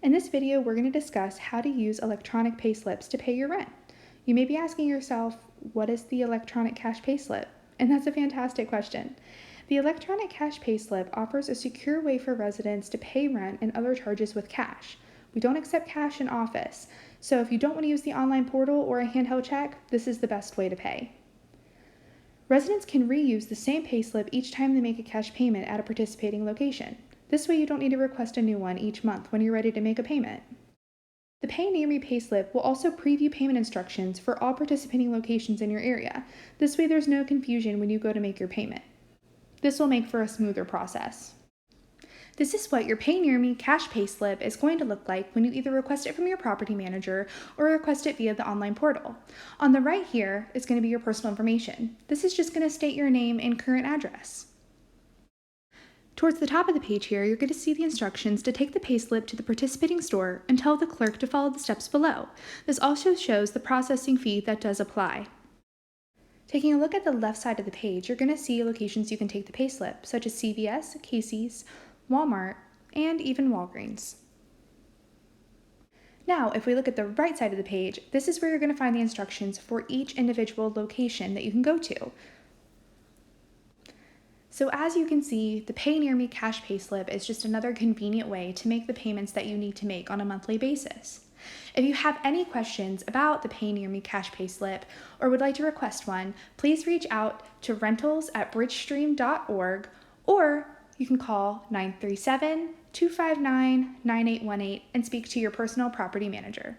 In this video, we're going to discuss how to use electronic payslips to pay your rent. You may be asking yourself, what is the electronic cash payslip? And that's a fantastic question. The electronic cash payslip offers a secure way for residents to pay rent and other charges with cash. We don't accept cash in office, so if you don't want to use the online portal or a handheld check, this is the best way to pay. Residents can reuse the same payslip each time they make a cash payment at a participating location. This way you don't need to request a new one each month when you're ready to make a payment. The Pay Near Me payslip will also preview payment instructions for all participating locations in your area. This way there's no confusion when you go to make your payment. This will make for a smoother process. This is what your Pay Near Me cash payslip is going to look like when you either request it from your property manager or request it via the online portal. On the right here is going to be your personal information. This is just going to state your name and current address. Towards the top of the page here, you're going to see the instructions to take the payslip to the participating store and tell the clerk to follow the steps below. This also shows the processing fee that does apply. Taking a look at the left side of the page, you're going to see locations you can take the payslip, such as CVS, Casey's, Walmart, and even Walgreens. Now, if we look at the right side of the page, this is where you're going to find the instructions for each individual location that you can go to. So as you can see, the Pay Near Me cash payslip is just another convenient way to make the payments that you need to make on a monthly basis. If you have any questions about the Pay Near Me cash payslip or would like to request one, please reach out to rentals@bridgestream.org, or you can call 937-259-9818 and speak to your personal property manager.